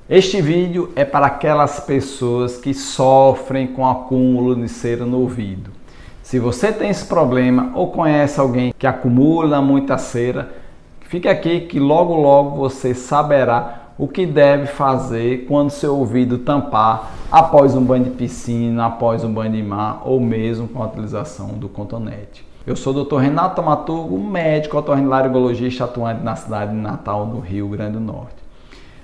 Este vídeo é para aquelas pessoas que sofrem com acúmulo de cera no ouvido. Se você tem esse problema ou conhece alguém que acumula muita cera, fique aqui que logo você saberá o que deve fazer quando seu ouvido tampar após um banho de piscina, após um banho de mar ou mesmo com a utilização do cotonete. Eu sou o Dr. Renato Thaumaturgo, médico otorrinolaringologista atuante na cidade de Natal, no Rio Grande do Norte.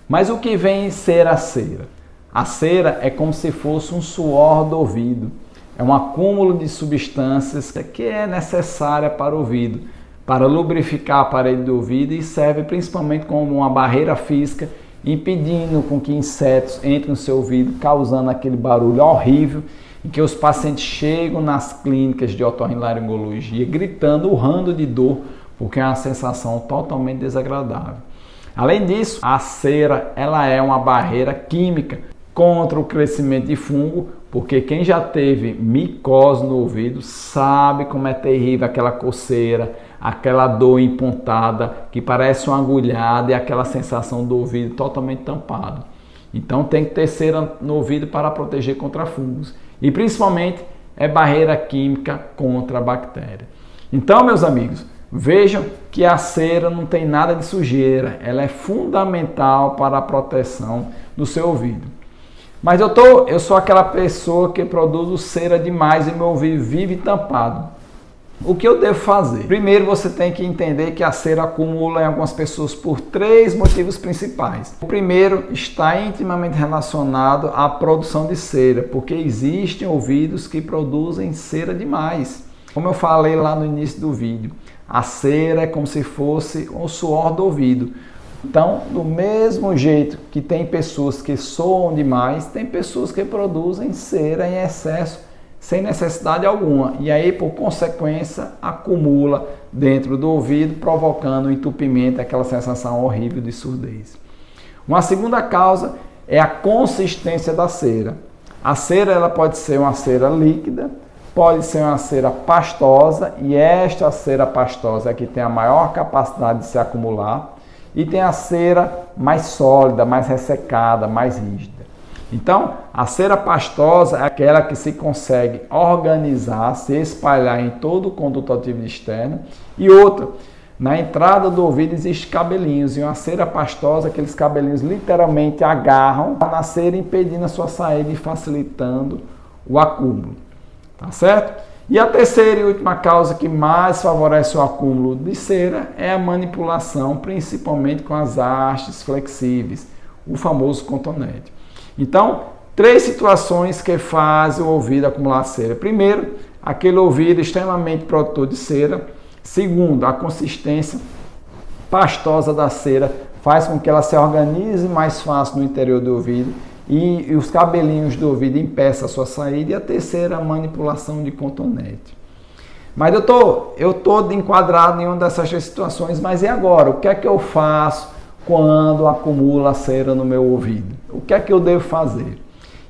Mas o que vem ser a cera? A cera é como se fosse um suor do ouvido. É um acúmulo de substâncias que é necessária para o ouvido, para lubrificar a parede do ouvido e serve principalmente como uma barreira física, impedindo com que insetos entrem no seu ouvido, causando aquele barulho horrível em que os pacientes chegam nas clínicas de otorrinolaringologia gritando, urrando de dor, porque é uma sensação totalmente desagradável. Além disso, a cera ela é uma barreira química contra o crescimento de fungo, porque quem já teve micose no ouvido sabe como é terrível aquela coceira, aquela dor empontada que parece uma agulhada e aquela sensação do ouvido totalmente tampado. Então tem que ter cera no ouvido para proteger contra fungos e principalmente é barreira química contra a bactéria. Então, meus amigos, vejam que a cera não tem nada de sujeira, ela é fundamental para a proteção do seu ouvido. Mas eu sou aquela pessoa que produz cera demais e meu ouvido vive tampado. O que eu devo fazer? Primeiro, você tem que entender que a cera acumula em algumas pessoas por três motivos principais. O primeiro está intimamente relacionado à produção de cera, porque existem ouvidos que produzem cera demais. Como eu falei lá no início do vídeo, a cera é como se fosse o suor do ouvido. Então, do mesmo jeito que tem pessoas que soam demais, tem pessoas que produzem cera em excesso, sem necessidade alguma. E aí, por consequência, acumula dentro do ouvido, provocando um entupimento, aquela sensação horrível de surdez. Uma segunda causa é a consistência da cera. A cera ela pode ser uma cera líquida, pode ser uma cera pastosa, e esta cera pastosa é que tem a maior capacidade de se acumular, e tem a cera mais sólida, mais ressecada, mais rígida. Então, a cera pastosa é aquela que se consegue organizar, se espalhar em todo o conduto auditivo externo. E outra, na entrada do ouvido existem cabelinhos, e uma cera pastosa, aqueles cabelinhos literalmente agarram na cera, impedindo a sua saída e facilitando o acúmulo. Tá certo? E a terceira e última causa que mais favorece o acúmulo de cera é a manipulação, principalmente com as hastes flexíveis, o famoso cotonete. Então, três situações que fazem o ouvido acumular cera. Primeiro, aquele ouvido extremamente produtor de cera. Segundo, a consistência pastosa da cera faz com que ela se organize mais fácil no interior do ouvido e os cabelinhos do ouvido impeçam a sua saída. E a terceira, a manipulação de cotonete. Mas eu estou enquadrado em uma dessas três situações, mas e agora? O que é que eu faço quando acumula cera no meu ouvido? O que é que eu devo fazer?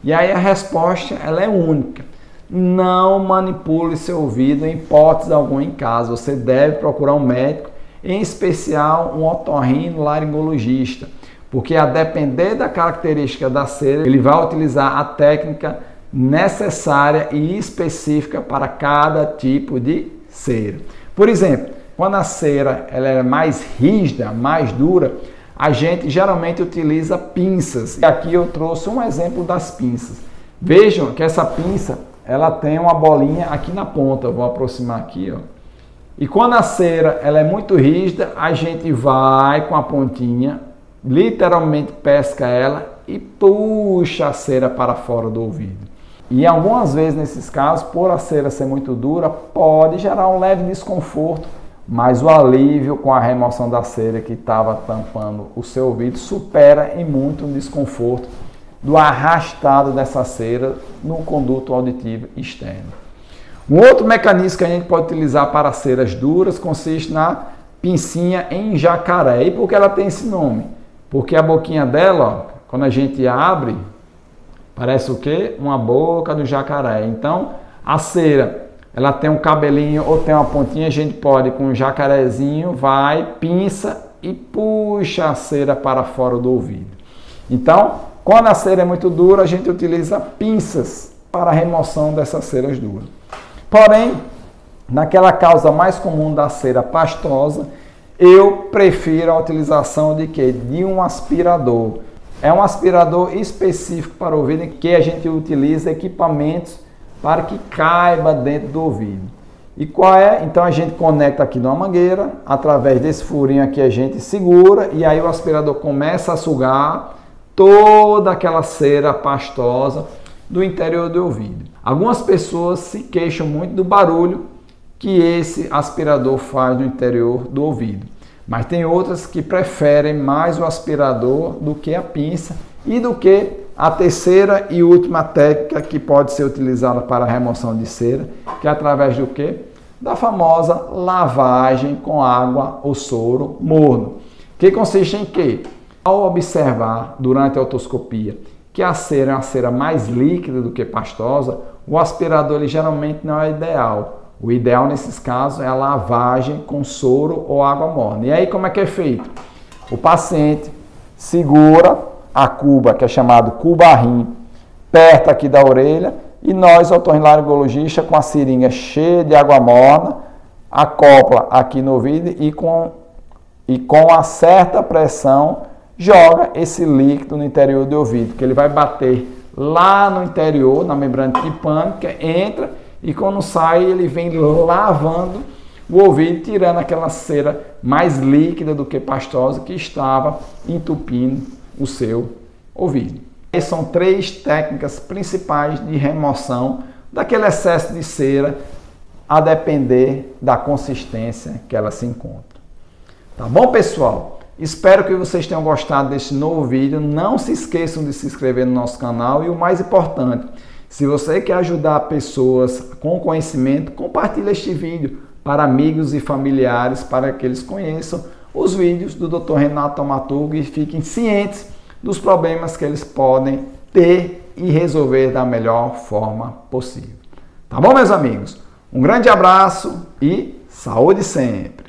E aí a resposta ela é única. Não manipule seu ouvido em hipótese alguma em casa. Você deve procurar um médico, em especial um otorrinolaringologista, porque a depender da característica da cera, ele vai utilizar a técnica necessária e específica para cada tipo de cera. Por exemplo, quando a cera ela é mais rígida, mais dura, a gente geralmente utiliza pinças. E aqui eu trouxe um exemplo das pinças. Vejam que essa pinça ela tem uma bolinha aqui na ponta. Eu vou aproximar aqui, ó. E quando a cera ela é muito rígida, a gente vai com a pontinha, literalmente pesca ela e puxa a cera para fora do ouvido. E algumas vezes nesses casos, por a cera ser muito dura, pode gerar um leve desconforto, mas o alívio com a remoção da cera que estava tampando o seu ouvido supera em muito o desconforto do arrastado dessa cera no conduto auditivo externo. Um outro mecanismo que a gente pode utilizar para ceras duras consiste na pincinha em jacaré. E por que ela tem esse nome? Porque a boquinha dela, ó, quando a gente abre, parece o quê? Uma boca do jacaré. Então, a cera ela tem um cabelinho ou tem uma pontinha, a gente pode com um jacarezinho, vai, pinça e puxa a cera para fora do ouvido. Então, quando a cera é muito dura, a gente utiliza pinças para a remoção dessas ceras duras. Porém, naquela causa mais comum da cera pastosa, eu prefiro a utilização de quê? De um aspirador. É um aspirador específico para o ouvido, em que a gente utiliza equipamentos para que caiba dentro do ouvido. E qual é? Então a gente conecta aqui numa mangueira, através desse furinho aqui a gente segura e aí o aspirador começa a sugar toda aquela cera pastosa do interior do ouvido. Algumas pessoas se queixam muito do barulho que esse aspirador faz no interior do ouvido, mas tem outras que preferem mais o aspirador do que a pinça e do que a terceira e última técnica que pode ser utilizada para a remoção de cera, que é através do quê? Da famosa lavagem com água ou soro morno, que consiste em quê? Ao observar durante a otoscopia que a cera é uma cera mais líquida do que pastosa, o aspirador ele geralmente não é ideal. O ideal nesses casos é a lavagem com soro ou água morna. E aí como é que é feito? O paciente segura a cuba, que é chamado cubarrim, perto aqui da orelha, e nós, otorrinolaringologistas, com a seringa cheia de água morna, acopla aqui no ouvido e com a certa pressão joga esse líquido no interior do ouvido, que ele vai bater lá no interior, na membrana timpânica, entra e quando sai ele vem lavando o ouvido, tirando aquela cera mais líquida do que pastosa que estava entupindo o seu ouvido. Essas são 3 técnicas principais de remoção daquele excesso de cera, a depender da consistência que ela se encontra. Tá bom, pessoal? Espero que vocês tenham gostado desse novo vídeo. Não se esqueçam de se inscrever no nosso canal e o mais importante, se você quer ajudar pessoas com conhecimento, compartilhe este vídeo para amigos e familiares, para que eles conheçam os vídeos do Dr. Renato Taumaturgo e fiquem cientes dos problemas que eles podem ter e resolver da melhor forma possível. Tá bom, meus amigos? Um grande abraço e saúde sempre!